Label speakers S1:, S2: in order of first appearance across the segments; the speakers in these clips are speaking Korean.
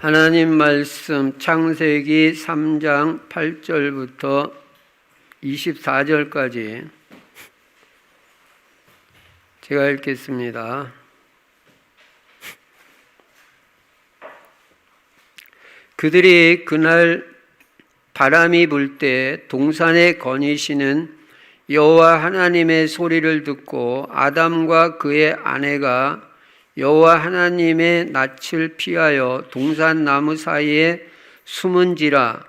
S1: 하나님 말씀 창세기 3장 8절부터 24절까지 제가 읽겠습니다. 그들이 그날 바람이 불 때 동산에 거니시는 여호와 하나님의 소리를 듣고 아담과 그의 아내가 여호와 하나님의 낯을 피하여 동산 나무 사이에 숨은지라.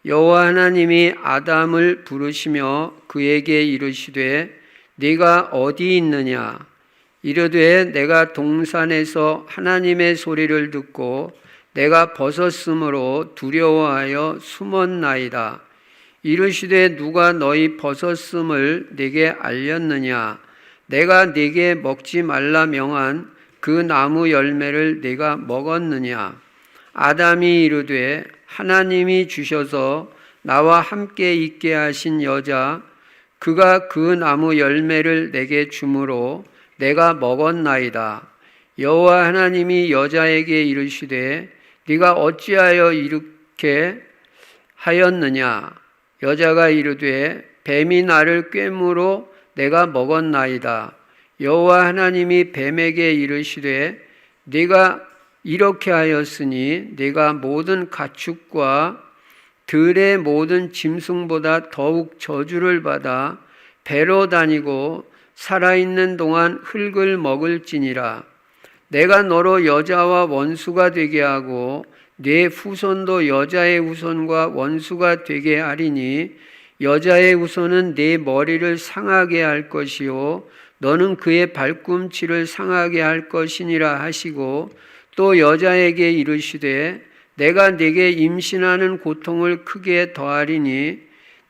S1: 여호와 하나님이 아담을 부르시며 그에게 이르시되 네가 어디 있느냐? 이르되 내가 동산에서 하나님의 소리를 듣고 내가 벗었으므로 두려워하여 숨었나이다. 이르시되 누가 너희 벗었음을 네게 알렸느냐? 내가 네게 먹지 말라 명한 그 나무 열매를 네가 먹었느냐? 아담이 이르되 하나님이 주셔서 나와 함께 있게 하신 여자 그가 그 나무 열매를 내게 주므로 내가 먹었나이다. 여호와 하나님이 여자에게 이르시되 네가 어찌하여 이렇게 하였느냐? 여자가 이르되 뱀이 나를 꿰므로 내가 먹었나이다. 여호와 하나님이 뱀에게 이르시되 네가 이렇게 하였으니 네가 모든 가축과 들의 모든 짐승보다 더욱 저주를 받아 배로 다니고 살아있는 동안 흙을 먹을지니라. 내가 너로 여자와 원수가 되게 하고 네 후손도 여자의 후손과 원수가 되게 하리니 여자의 후손은 네 머리를 상하게 할 것이요 너는 그의 발꿈치를 상하게 할 것이니라 하시고 또 여자에게 이르시되 내가 네게 임신하는 고통을 크게 더하리니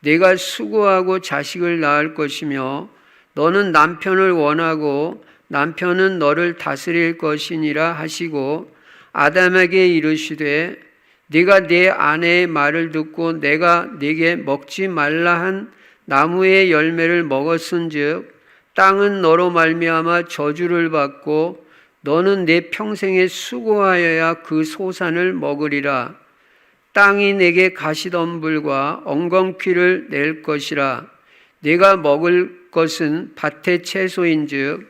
S1: 네가 수고하고 자식을 낳을 것이며 너는 남편을 원하고 남편은 너를 다스릴 것이니라 하시고 아담에게 이르시되 네가 네 아내의 말을 듣고 내가 네게 먹지 말라 한 나무의 열매를 먹었은즉 땅은 너로 말미암아 저주를 받고 너는 내 평생에 수고하여야 그 소산을 먹으리라. 땅이 내게 가시덤불과 엉겅퀴를 낼 것이라. 네가 먹을 것은 밭의 채소인즉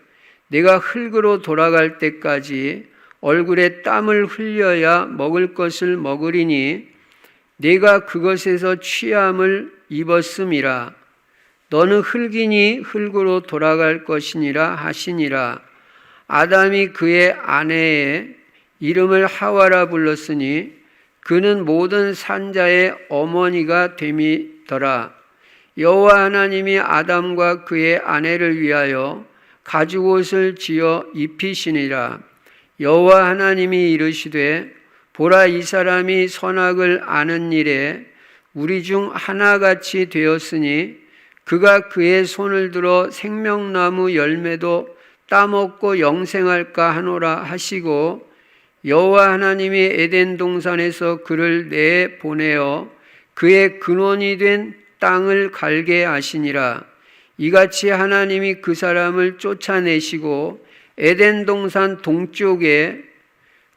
S1: 네가 흙으로 돌아갈 때까지 얼굴에 땀을 흘려야 먹을 것을 먹으리니 네가 그것에서 취함을 입었음이라. 너는 흙이니 흙으로 돌아갈 것이니라 하시니라. 아담이 그의 아내의 이름을 하와라 불렀으니 그는 모든 산자의 어머니가 됨이더라. 여호와 하나님이 아담과 그의 아내를 위하여 가죽옷을 지어 입히시니라. 여호와 하나님이 이르시되 보라 이 사람이 선악을 아는 일에 우리 중 하나같이 되었으니 그가 그의 손을 들어 생명나무 열매도 따먹고 영생할까 하노라 하시고 여호와 하나님이 에덴 동산에서 그를 내보내어 그의 근원이 된 땅을 갈게 하시니라. 이같이 하나님이 그 사람을 쫓아내시고 에덴 동산 동쪽에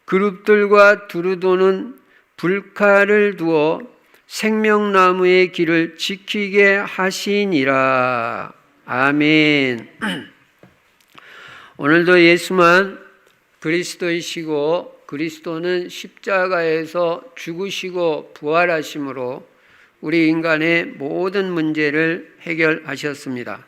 S1: 그룹들과 두루 도는 불칼을 두어 생명나무의 길을 지키게 하시니라. 아멘. 오늘도 예수만 그리스도이시고 그리스도는 십자가에서 죽으시고 부활하심으로 우리 인간의 모든 문제를 해결하셨습니다.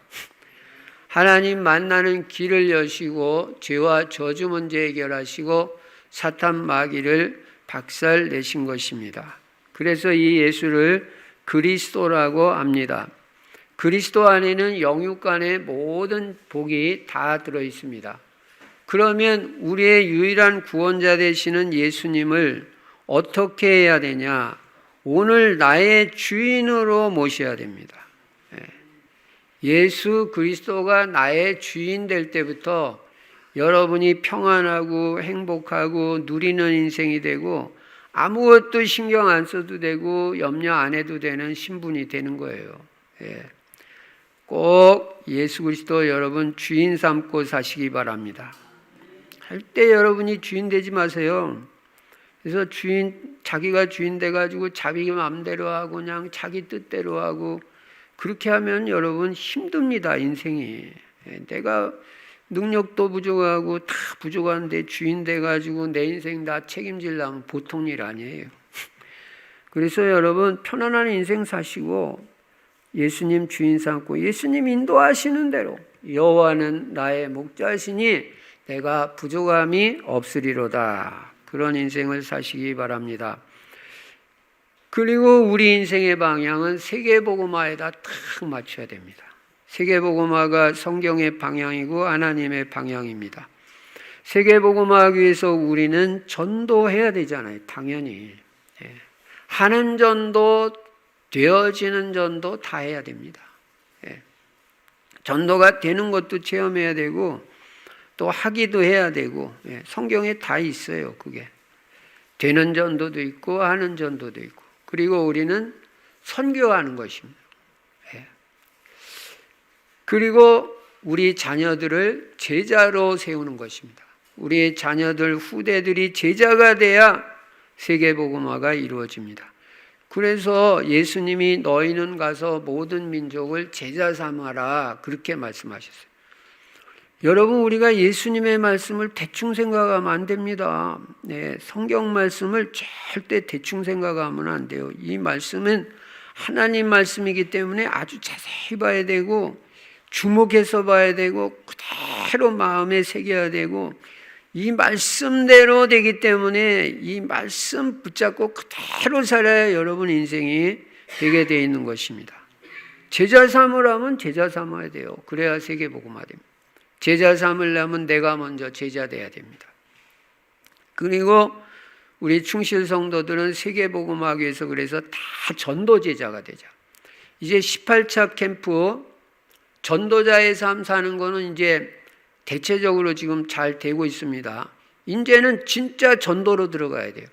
S1: 하나님 만나는 길을 여시고 죄와 저주 문제 해결하시고 사탄 마귀를 박살내신 것입니다. 그래서 이 예수를 그리스도라고 합니다. 그리스도 안에는 영육간의 모든 복이 다 들어 있습니다. 그러면 우리의 유일한 구원자 되시는 예수님을 어떻게 해야 되냐? 오늘 나의 주인으로 모셔야 됩니다. 예수 그리스도가 나의 주인 될 때부터 여러분이 평안하고 행복하고 누리는 인생이 되고 아무것도 신경 안 써도 되고 염려 안 해도 되는 신분이 되는 거예요. 꼭 예수 그리스도 여러분 주인 삼고 사시기 바랍니다. 절대 여러분이 주인 되지 마세요. 그래서 자기가 주인 돼가지고 자기 마음대로 하고 그냥 자기 뜻대로 하고 그렇게 하면 여러분 힘듭니다, 인생이. 내가 능력도 부족하고 다 부족한데 주인 돼가지고 내 인생 다 책임지려면 보통 일 아니에요. 그래서 여러분 편안한 인생 사시고 예수님 주인 삼고 예수님 인도하시는 대로 여호와는 나의 목자시니 내가 부족함이 없으리로다. 그런 인생을 사시기 바랍니다. 그리고 우리 인생의 방향은 세계복음화에다 딱 맞춰야 됩니다. 세계복음화가 성경의 방향이고 하나님의 방향입니다. 세계복음화하기 위해서 우리는 전도해야 되잖아요. 당연히. 하는 전도, 되어지는 전도 다 해야 됩니다. 전도가 되는 것도 체험해야 되고 또 하기도 해야 되고 성경에 다 있어요. 그게 되는 전도도 있고 하는 전도도 있고 그리고 우리는 선교하는 것입니다. 그리고 우리 자녀들을 제자로 세우는 것입니다. 우리의 자녀들, 후대들이 제자가 돼야 세계복음화가 이루어집니다. 그래서 예수님이 너희는 가서 모든 민족을 제자 삼아라 그렇게 말씀하셨어요. 여러분 우리가 예수님의 말씀을 대충 생각하면 안 됩니다. 성경 말씀을 절대 대충 생각하면 안 돼요. 이 말씀은 하나님 말씀이기 때문에 아주 자세히 봐야 되고 주목해서 봐야 되고 그대로 마음에 새겨야 되고 이 말씀대로 되기 때문에 이 말씀 붙잡고 그대로 살아야 여러분 인생이 되게 되어 있는 것입니다. 제자 삼으라면 제자 삼아야 돼요. 그래야 세계복음화 됩니다. 제자 삼으려면 내가 먼저 제자 돼야 됩니다. 그리고 우리 충실 성도들은 세계복음화하기 위해서 그래서 다 전도 제자가 되자. 이제 18차 캠프 전도자의 삶 사는 거는 이제 대체적으로 지금 잘 되고 있습니다. 이제는 진짜 전도로 들어가야 돼요.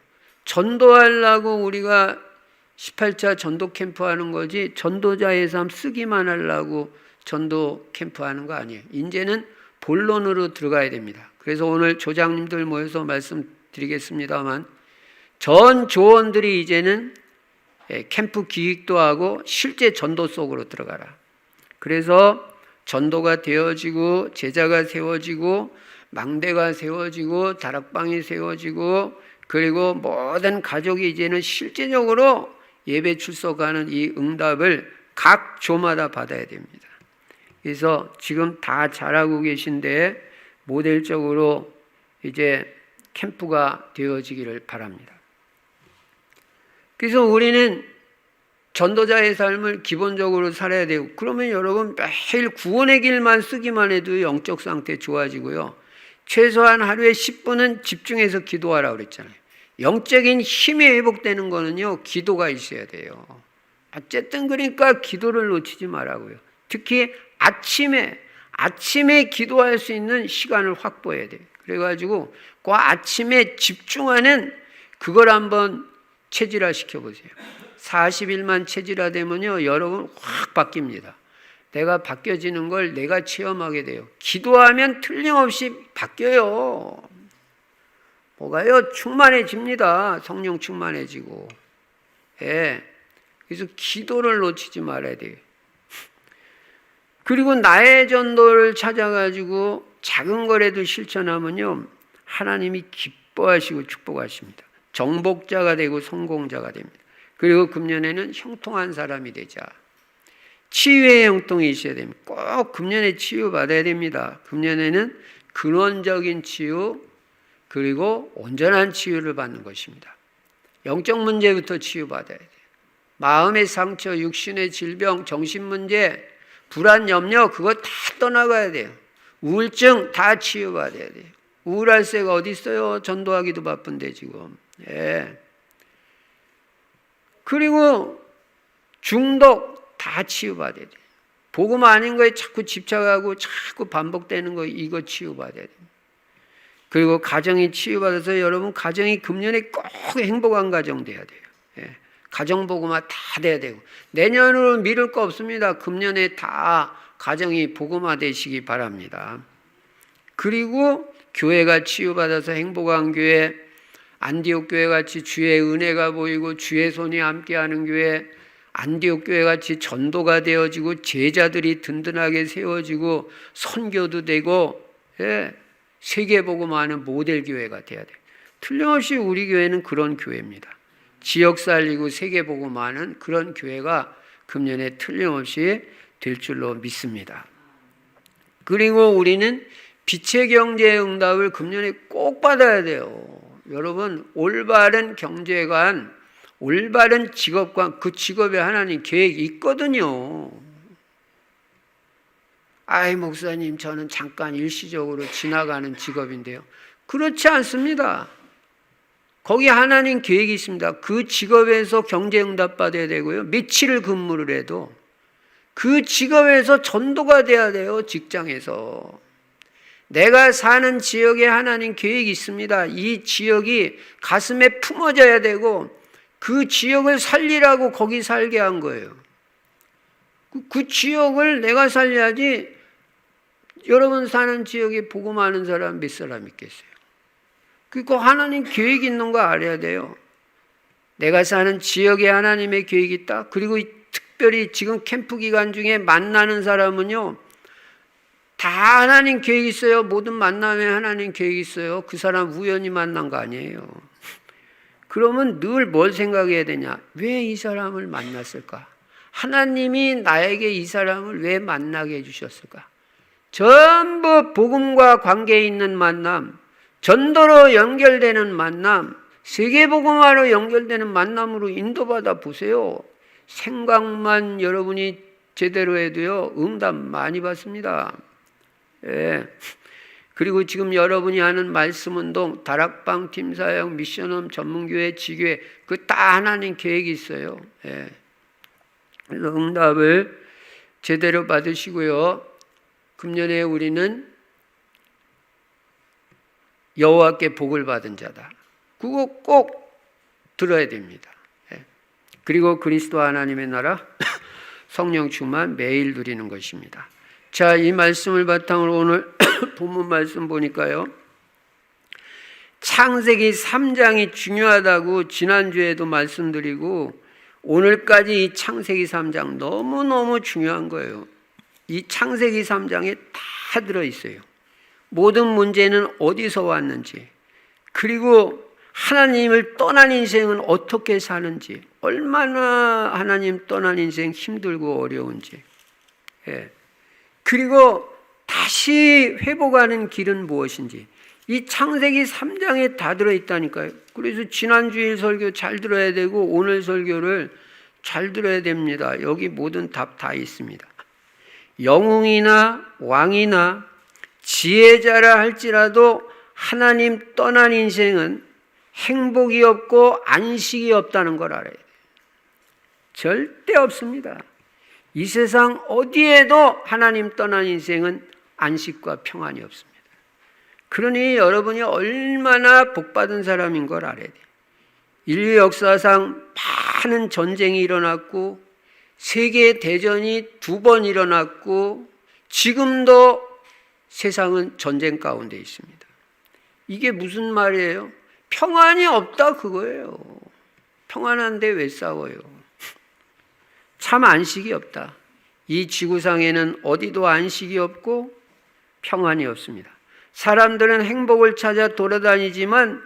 S1: 전도하려고 우리가 18차 전도 캠프 하는 거지 전도자의 삶 쓰기만 하려고 전도 캠프 하는 거 아니에요. 이제는 본론으로 들어가야 됩니다. 그래서 오늘 조장님들 모여서 말씀드리겠습니다만 전 조원들이 이제는 캠프 기획도 하고 실제 전도 속으로 들어가라. 그래서 전도가 되어지고 제자가 세워지고 망대가 세워지고 다락방이 세워지고 그리고 모든 가족이 이제는 실제적으로 예배 출석하는 이 응답을 각 조마다 받아야 됩니다. 그래서 지금 다 잘하고 계신데 모델적으로 이제 캠프가 되어지기를 바랍니다. 그래서 우리는 전도자의 삶을 기본적으로 살아야 되고 그러면 여러분 매일 구원의 길만 쓰기만 해도 영적 상태 좋아지고요. 최소한 하루에 10분은 집중해서 기도하라고 그랬잖아요. 영적인 힘이 회복되는 거는요. 기도가 있어야 돼요. 어쨌든 그러니까 기도를 놓치지 말라고요. 특히 아침에 기도할 수 있는 시간을 확보해야 돼요. 그래가지고 그 아침에 집중하는 그걸 한번 체질화 시켜보세요. 40일만 체질화되면요. 여러분 확 바뀝니다. 내가 바뀌어지는 걸 내가 체험하게 돼요. 기도하면 틀림없이 바뀌어요. 뭐가요? 충만해집니다. 성령 충만해지고. 그래서 기도를 놓치지 말아야 돼요. 그리고 나의 전도를 찾아가지고 작은 거라도 실천하면요. 하나님이 기뻐하시고 축복하십니다. 정복자가 되고 성공자가 됩니다. 그리고 금년에는 형통한 사람이 되자. 치유의 형통이 있어야 됩니다. 꼭 금년에 치유받아야 됩니다. 금년에는 근원적인 치유 그리고 온전한 치유를 받는 것입니다. 영적 문제부터 치유받아야 돼요. 마음의 상처, 육신의 질병, 정신 문제, 불안, 염려 그거 다 떠나가야 돼요. 우울증 다 치유받아야 돼요. 우울할 새가 어디 있어요? 전도하기도 바쁜데 지금. 그리고 중독 다 치유받아야 돼요. 복음 아닌 거에 자꾸 집착하고 자꾸 반복되는 거 이거 치유받아야 돼요. 그리고 가정이 치유받아서 여러분 가정이 금년에 꼭 행복한 가정 돼야 돼요. 가정복음화 다 돼야 되고 내년으로 미룰 거 없습니다. 금년에 다 가정이 복음화 되시기 바랍니다. 그리고 교회가 치유받아서 행복한 교회 안디옥 교회 같이 주의 은혜가 보이고 주의 손이 함께하는 교회, 안디옥 교회 같이 전도가 되어지고 제자들이 든든하게 세워지고 선교도 되고, 예, 세계복음화하는 모델 교회가 돼야 돼요. 틀림없이 우리 교회는 그런 교회입니다. 지역 살리고 세계복음화하는 그런 교회가 금년에 틀림없이 될 줄로 믿습니다. 그리고 우리는 빛의 경제의 응답을 금년에 꼭 받아야 돼요. 여러분, 올바른 경제관, 올바른 직업관, 그 직업에 하나님 계획이 있거든요. 아이, 목사님, 저는 잠깐 일시적으로 지나가는 직업인데요. 그렇지 않습니다. 거기 하나님 계획이 있습니다. 그 직업에서 경제응답 받아야 되고요. 며칠을 근무를 해도 그 직업에서 전도가 돼야 돼요. 직장에서. 내가 사는 지역에 하나님 계획이 있습니다. 이 지역이 가슴에 품어져야 되고 그 지역을 살리라고 거기 살게 한 거예요. 그 지역을 내가 살려야지. 여러분 사는 지역에 복음 아는 사람 몇 사람 있겠어요? 그리고 하나님 계획이 있는 거 알아야 돼요. 내가 사는 지역에 하나님의 계획이 있다. 그리고 특별히 지금 캠프 기간 중에 만나는 사람은요, 다 하나님 계획이 있어요. 모든 만남에 하나님 계획이 있어요. 그 사람 우연히 만난 거 아니에요. 그러면 늘 뭘 생각해야 되냐? 왜 이 사람을 만났을까? 하나님이 나에게 이 사람을 왜 만나게 해주셨을까? 전부 복음과 관계 있는 만남, 전도로 연결되는 만남, 세계복음화로 연결되는 만남으로 인도받아 보세요. 생각만 여러분이 제대로 해도요, 응답 많이 받습니다. 예. 그리고 지금 여러분이 하는 말씀운동, 다락방, 팀사역, 미션홈, 전문교회, 지교회, 그 다 하나님 계획이 있어요. 예. 그래서 응답을 제대로 받으시고요. 금년에 우리는 여호와께 복을 받은 자다. 그거 꼭 들어야 됩니다. 예. 그리고 그리스도 하나님의 나라, 성령 충만 매일 누리는 것입니다. 자, 이 말씀을 바탕으로 오늘 본문 말씀 보니까요. 창세기 3장이 중요하다고 지난주에도 말씀드리고 오늘까지 이 창세기 3장 너무너무 중요한 거예요. 이 창세기 3장에 다 들어있어요. 모든 문제는 어디서 왔는지, 그리고 하나님을 떠난 인생은 어떻게 사는지, 얼마나 하나님 떠난 인생 힘들고 어려운지, 예. 그리고 다시 회복하는 길은 무엇인지, 이 창세기 3장에 다 들어있다니까요. 그래서 지난주일 설교 잘 들어야 되고 오늘 설교를 잘 들어야 됩니다. 여기 모든 답 다 있습니다. 영웅이나 왕이나 지혜자라 할지라도 하나님 떠난 인생은 행복이 없고 안식이 없다는 걸 알아야 돼요. 절대 없습니다. 이 세상 어디에도 하나님 떠난 인생은 안식과 평안이 없습니다. 그러니 여러분이 얼마나 복받은 사람인 걸 알아야 돼요. 인류 역사상 많은 전쟁이 일어났고 세계 대전이 2번 일어났고 지금도 세상은 전쟁 가운데 있습니다. 이게 무슨 말이에요? 평안이 없다 그거예요. 평안한데 왜 싸워요? 참 안식이 없다. 이 지구상에는 어디도 안식이 없고 평안이 없습니다. 사람들은 행복을 찾아 돌아다니지만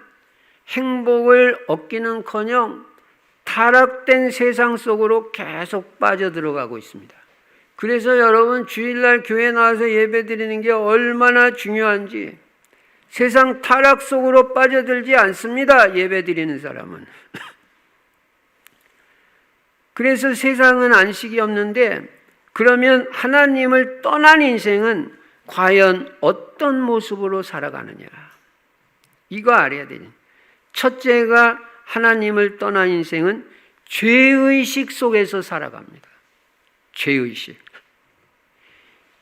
S1: 행복을 얻기는커녕 타락된 세상 속으로 계속 빠져들어가고 있습니다. 그래서 여러분 주일날 교회 나와서 예배드리는 게 얼마나 중요한지, 세상 타락 속으로 빠져들지 않습니다. 예배드리는 사람은. 그래서 세상은 안식이 없는데, 그러면 하나님을 떠난 인생은 과연 어떤 모습으로 살아가느냐, 이거 알아야 되죠. 첫째가 하나님을 떠난 인생은 죄의식 속에서 살아갑니다. 죄의식.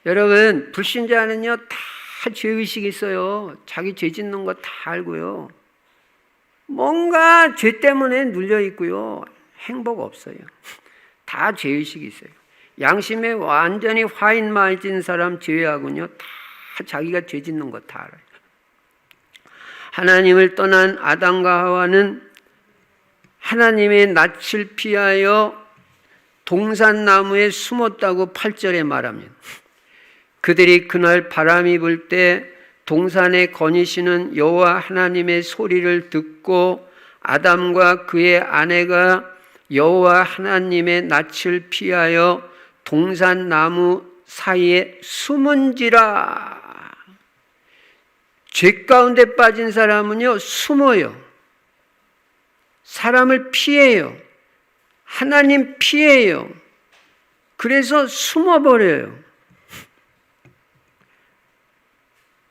S1: 여러분 불신자는요 다 죄의식이 있어요. 자기 죄 짓는 거 다 알고요. 뭔가 죄 때문에 눌려있고요. 행복 없어요. 다 죄의식이 있어요. 양심에 완전히 화인 맞은 사람 제외하고는요 다 자기가 죄 짓는 거 다 알아요. 하나님을 떠난 아담과 하와는 하나님의 낯을 피하여 동산나무에 숨었다고 8절에 말합니다. 그들이 그날 바람이 불 때 동산에 거니시는 여호와 하나님의 소리를 듣고 아담과 그의 아내가 여호와 하나님의 낯을 피하여 동산나무 사이에 숨은지라. 죄 가운데 빠진 사람은요, 숨어요. 사람을 피해요. 하나님 피해요. 그래서 숨어버려요.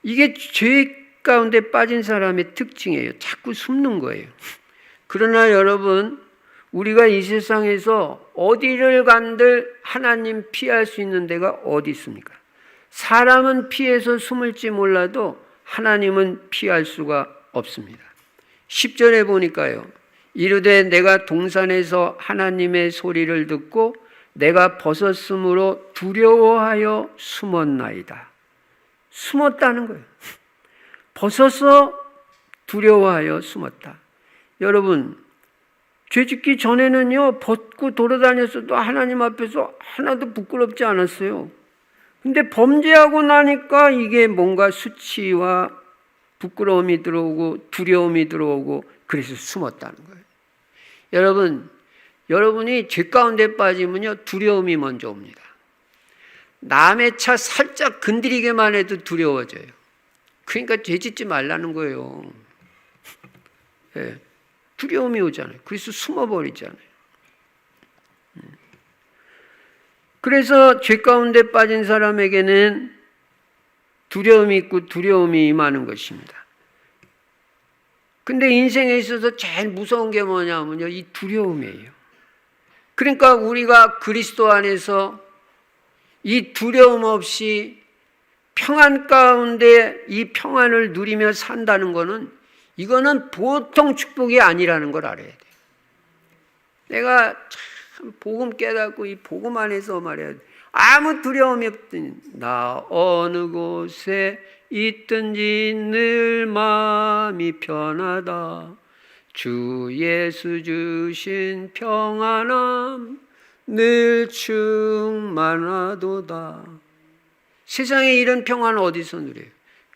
S1: 이게 죄 가운데 빠진 사람의 특징이에요. 자꾸 숨는 거예요. 그러나 여러분, 우리가 이 세상에서 어디를 간들 하나님 피할 수 있는 데가 어디 있습니까? 사람은 피해서 숨을지 몰라도 하나님은 피할 수가 없습니다. 10절에 보니까요. 이르되 내가 동산에서 하나님의 소리를 듣고 내가 벗었으므로 두려워하여 숨었나이다. 숨었다는 거예요. 벗어서 두려워하여 숨었다. 여러분, 죄 짓기 전에는요, 벗고 돌아다녔어도 하나님 앞에서 하나도 부끄럽지 않았어요. 근데 범죄하고 나니까 이게 뭔가 수치와 부끄러움이 들어오고 두려움이 들어오고 그래서 숨었다는 거예요. 여러분, 여러분이 죄 가운데 빠지면요, 두려움이 먼저 옵니다. 남의 차 살짝 건드리기만 해도 두려워져요. 그러니까 죄 짓지 말라는 거예요. 네, 두려움이 오잖아요. 그래서 숨어버리잖아요. 그래서 죄 가운데 빠진 사람에게는 두려움이 있고 두려움이 임하는 것입니다. 근데 인생에 있어서 제일 무서운 게 뭐냐면요, 이 두려움이에요. 그러니까 우리가 그리스도 안에서 이 두려움 없이 평안 가운데 이 평안을 누리며 산다는 것은 이거는 보통 축복이 아니라는 걸 알아야 돼요. 내가 참 복음 깨닫고 이 복음 안에서 말이야, 아무 두려움이 없더니 나 어느 곳에 있든지 늘 마음이 편하다. 주 예수 주신 평안함 늘 충만하도다. 세상에 이런 평안은 어디서 누려요?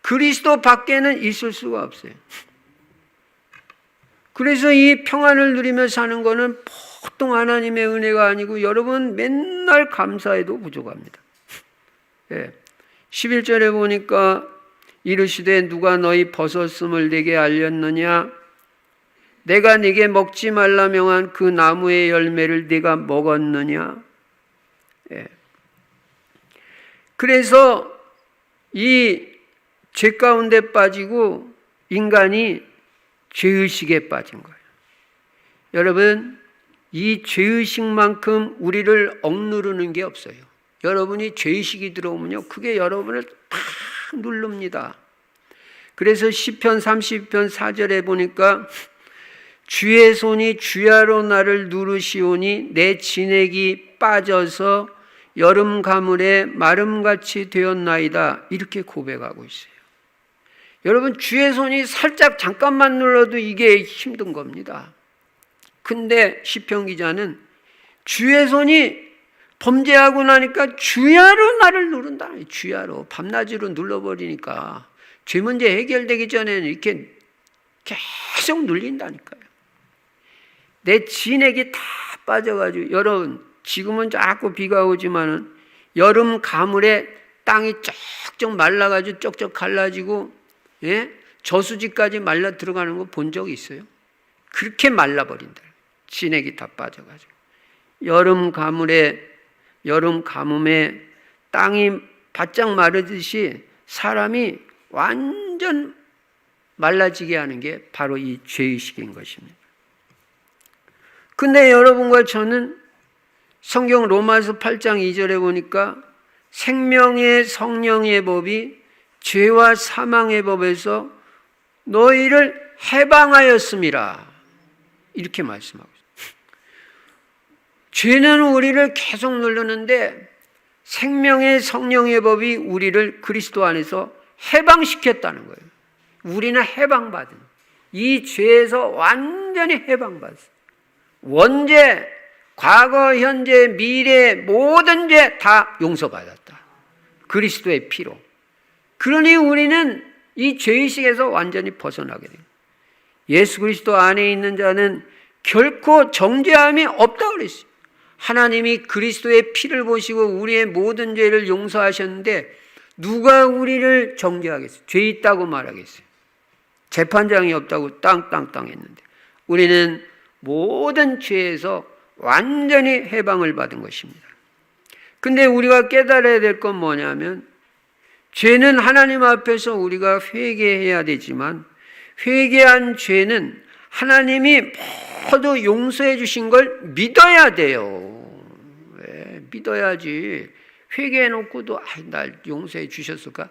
S1: 그리스도 밖에는 있을 수가 없어요. 그래서 이 평안을 누리며 사는 것은 보통 하나님의 은혜가 아니고 여러분 맨날 감사해도 부족합니다. 11절에 보니까 이르시되 누가 너희 벗었음을 내게 알렸느냐? 내가 네게 먹지 말라 명한 그 나무의 열매를 네가 먹었느냐? 그래서 이 죄 가운데 빠지고 인간이 죄의식에 빠진 거예요. 여러분, 이 죄의식만큼 우리를 억누르는 게 없어요. 여러분이 죄의식이 들어오면요, 그게 여러분을 다 누릅니다. 그래서 시편 30편 4절에 보니까 주의 손이 주야로 나를 누르시오니 내 진액이 빠져서 여름 가물에 마름같이 되었나이다. 이렇게 고백하고 있어요. 여러분, 주의 손이 살짝 잠깐만 눌러도 이게 힘든 겁니다. 근데 시편 기자는 주의 손이 범죄하고 나니까 주야로 나를 누른다. 주야로 밤낮으로 눌러버리니까 죄 문제 해결되기 전에는 이렇게 계속 눌린다니까요. 내 진액이 다 빠져가지고, 여러분 지금은 자꾸 비가 오지만은 여름 가물에 땅이 쩍쩍 말라가지고 쩍쩍 갈라지고, 저수지까지 말라 들어가는 거 본 적이 있어요? 그렇게 말라버린다. 진액이 다 빠져가지고 여름 가물에 땅이 바짝 마르듯이 사람이 완전 말라지게 하는 게 바로 이 죄의식인 것입니다. 근데 여러분과 저는 성경 로마서 8장 2절에 보니까 생명의 성령의 법이 죄와 사망의 법에서 너희를 해방하였음이라, 이렇게 말씀하고 있어요. 죄는 우리를 계속 누르는데 생명의 성령의 법이 우리를 그리스도 안에서 해방시켰다는 거예요. 우리는 해방받은, 이 죄에서 완전히 해방받았어요. 원죄, 과거, 현재, 미래 모든 죄 다 용서받았다. 그리스도의 피로. 그러니 우리는 이 죄의식에서 완전히 벗어나게 됩니다. 예수 그리스도 안에 있는 자는 결코 정죄함이 없다고 그랬어요. 하나님이 그리스도의 피를 보시고 우리의 모든 죄를 용서하셨는데 누가 우리를 정죄하겠어요? 죄 있다고 말하겠어요? 재판장이 없다고 땅땅땅 했는데 우리는 모든 죄에서 완전히 해방을 받은 것입니다. 근데 우리가 깨달아야 될 건 뭐냐면 죄는 하나님 앞에서 우리가 회개해야 되지만 회개한 죄는 하나님이 모두 용서해 주신 걸 믿어야 돼요. 왜? 믿어야지. 회개해 놓고도 날 용서해 주셨을까?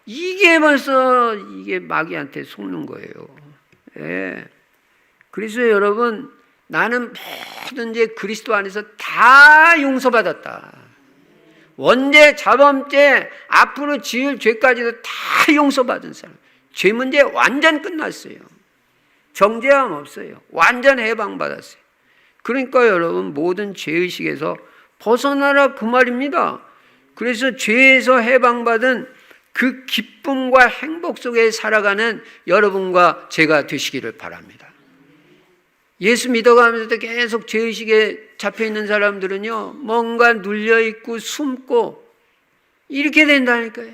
S1: 이게 벌써 이게 마귀한테 속는 거예요. 예. 그래서 여러분, 나는 모든 죄 그리스도 안에서 다 용서받았다. 원죄, 자범죄, 앞으로 지을 죄까지도 다 용서받은 사람. 죄 문제 완전 끝났어요. 정죄함 없어요. 완전 해방받았어요. 그러니까 여러분, 모든 죄의식에서 벗어나라 그 말입니다. 그래서 죄에서 해방받은 그 기쁨과 행복 속에 살아가는 여러분과 제가 되시기를 바랍니다. 예수 믿어가면서도 계속 죄의식에 잡혀있는 사람들은요, 뭔가 눌려있고 숨고 이렇게 된다니까요.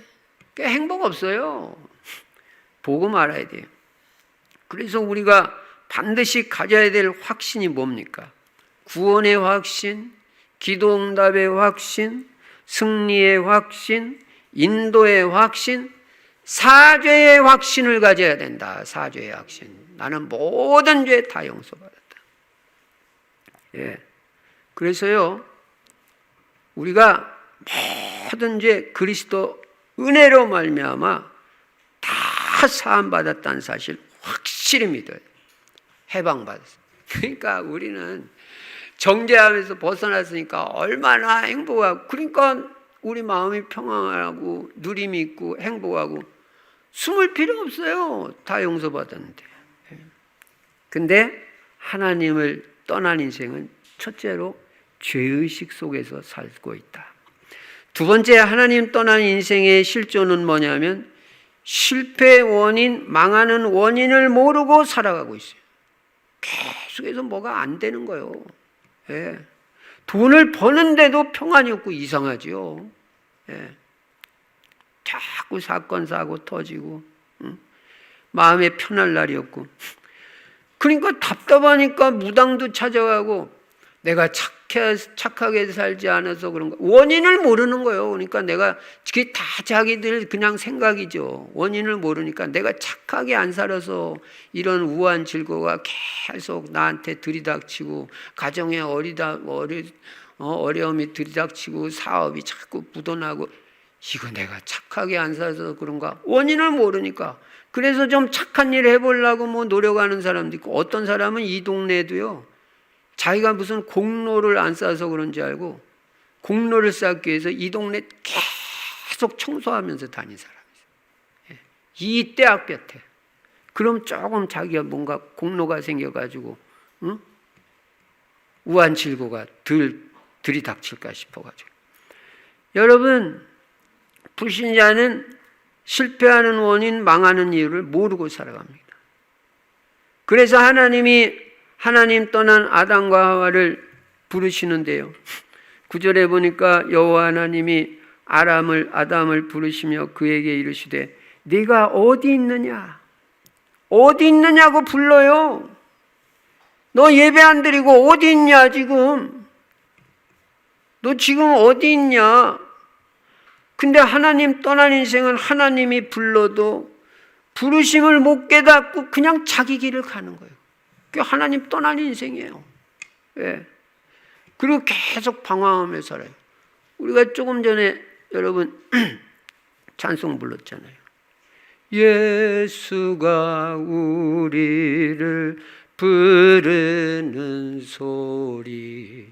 S1: 그러니까 행복 없어요. 보고 말아야 돼요. 그래서 우리가 반드시 가져야 될 확신이 뭡니까? 구원의 확신, 기도응답의 확신, 승리의 확신, 인도의 확신, 사죄의 확신을 가져야 된다. 사죄의 확신. 나는 모든 죄 다 용서받았다. 예. 그래서요, 우리가 모든 죄 그리스도 은혜로 말미암아 다 사함받았다는 사실 확실히 믿어요. 해방받았어요. 그러니까 우리는 정죄함에서 벗어났으니까 얼마나 행복하고, 그러니까 우리 마음이 평안하고 누림이 있고 행복하고 숨을 필요 없어요. 다 용서받았는데. 근데 하나님을 떠난 인생은 첫째로 죄의식 속에서 살고 있다. 두 번째, 하나님 떠난 인생의 실존은 뭐냐면 실패의 원인, 망하는 원인을 모르고 살아가고 있어요. 계속해서 뭐가 안 되는 거예요. 예. 돈을 버는데도 평안이 없고 이상하죠. 예. 자꾸 사건 사고 터지고, 마음에 편할 날이 없고. 그러니까 답답하니까 무당도 찾아가고, 내가 착하게 살지 않아서 그런 거. 원인을 모르는 거예요. 그러니까 내가, 그게 다 자기들 그냥 생각이죠. 원인을 모르니까 내가 착하게 안 살아서 이런 우한 질고가 계속 나한테 들이닥치고, 가정에 어려움이 들이닥치고, 사업이 자꾸 묻어나고, 이거 내가 착하게 안 살아서 그런가? 원인을 모르니까. 그래서 좀 착한 일 해보려고 뭐 노력하는 사람도 있고, 어떤 사람은 이 동네도요, 자기가 무슨 공로를 안 쌓아서 그런지 알고 공로를 쌓기 위해서 이 동네 계속 청소하면서 다닌 사람이 있어요. 이 떼학볕에. 그럼 조금 자기가 뭔가 공로가 생겨가지고 우한질고가 들이닥칠까 싶어가지고. 여러분, 불신자는 실패하는 원인, 망하는 이유를 모르고 살아갑니다. 그래서 하나님 떠난 아담과 하와를 부르시는데요. 9절에 보니까 여호와 하나님이 아담을 부르시며 그에게 이르시되 네가 어디 있느냐? 어디 있느냐고 불러요. 너 예배 안 드리고 어디 있냐 지금? 너 지금 어디 있냐? 근데 하나님 떠난 인생은 하나님이 불러도 부르심을 못 깨닫고 그냥 자기 길을 가는 거예요. 그게 하나님 떠난 인생이에요. 예. 그리고 계속 방황하며 살아요. 우리가 조금 전에 여러분 찬송 불렀잖아요. 예수가 우리를 부르는 소리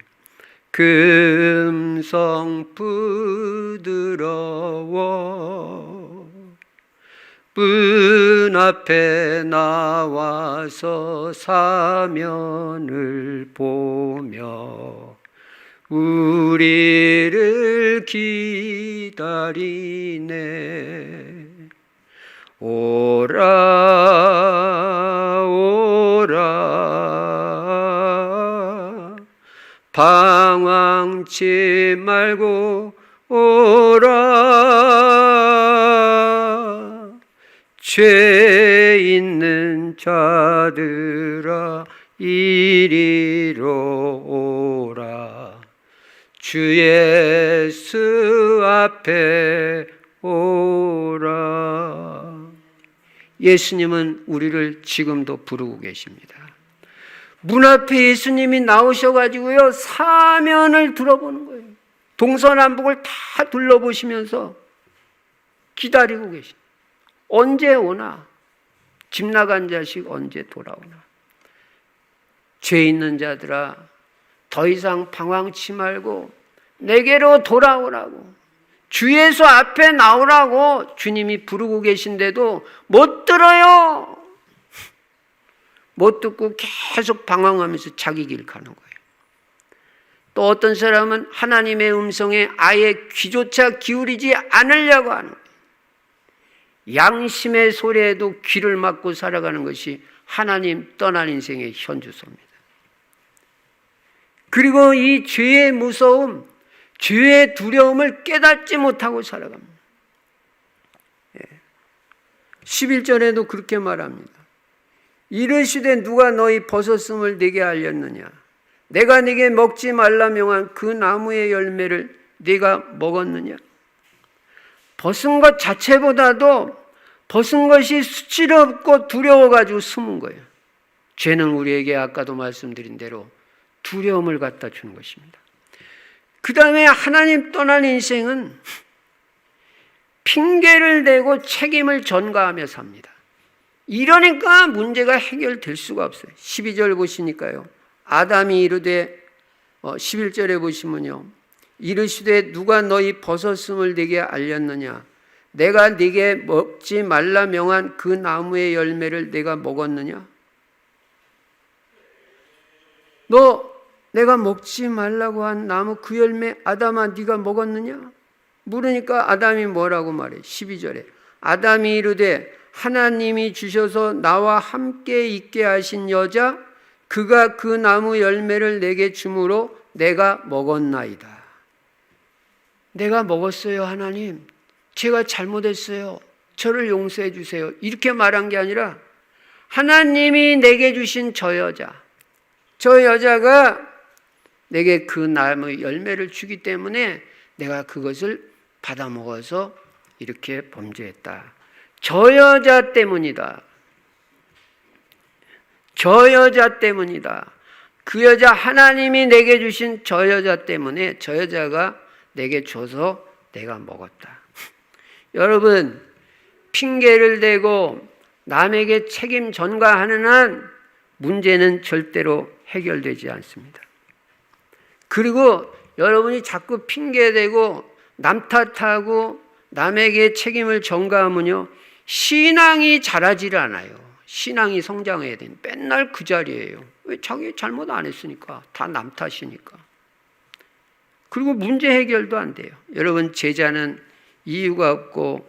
S1: 금성 부드러워 문 앞에 나와서 사면을 보며 우리를 기다리네. 오라 오라 방황치 말고 오라. 죄 있는 자들아 이리로 오라. 주 예수 앞에 오라. 예수님은 우리를 지금도 부르고 계십니다. 문 앞에 예수님이 나오셔가지고요, 사면을 들어보는 거예요. 동서남북을 다 둘러보시면서 기다리고 계십니다. 언제 오나? 집 나간 자식 언제 돌아오나? 죄 있는 자들아, 더 이상 방황치 말고 내게로 돌아오라고, 주 예수 앞에 나오라고 주님이 부르고 계신데도 못 들어요. 못 듣고 계속 방황하면서 자기 길 가는 거예요. 또 어떤 사람은 하나님의 음성에 아예 귀조차 기울이지 않으려고 하는 거예요. 양심의 소리에도 귀를 막고 살아가는 것이 하나님 떠난 인생의 현주소입니다. 그리고 이 죄의 무서움, 죄의 두려움을 깨닫지 못하고 살아갑니다. 11절에도 그렇게 말합니다. 이르시되 누가 너희 벗었음을 네게 알렸느냐? 내가 네게 먹지 말라 명한 그 나무의 열매를 네가 먹었느냐? 벗은 것 자체보다도 벗은 것이 수치롭고 두려워가지고 숨은 거예요. 죄는 우리에게 아까도 말씀드린 대로 두려움을 갖다 주는 것입니다. 그 다음에 하나님 떠난 인생은 핑계를 대고 책임을 전가하며 삽니다. 이러니까 문제가 해결될 수가 없어요. 12절 보시니까요. 아담이 이르되 11절에 보시면요. 이르시되 누가 너희 벗었음을 네게 알렸느냐? 내가 네게 먹지 말라 명한 그 나무의 열매를 네가 먹었느냐? 너 내가 먹지 말라고 한 나무 그 열매 아담아 네가 먹었느냐? 물으니까 아담이 뭐라고 말해? 12절에 아담이 이르되 하나님이 주셔서 나와 함께 있게 하신 여자 그가 그 나무 열매를 내게 주므로 내가 먹었나이다. 내가 먹었어요. 하나님, 제가 잘못했어요. 저를 용서해 주세요. 이렇게 말한 게 아니라 하나님이 내게 주신 저 여자가 내게 그 나무 열매를 주기 때문에 내가 그것을 받아 먹어서 이렇게 범죄했다. 저 여자 때문이다. 저 여자 때문이다. 그 여자, 하나님이 내게 주신 저 여자 때문에 저 여자가 내게 줘서 내가 먹었다. 여러분, 핑계를 대고 남에게 책임 전가하는 한 문제는 절대로 해결되지 않습니다. 그리고 여러분이 자꾸 핑계대고 남 탓하고 남에게 책임을 전가하면요, 신앙이 자라지를 않아요. 신앙이 성장해야 되는, 맨날 그 자리예요. 왜? 자기 잘못 안 했으니까. 다 남 탓이니까. 그리고 문제 해결도 안 돼요. 여러분, 제자는 이유가 없고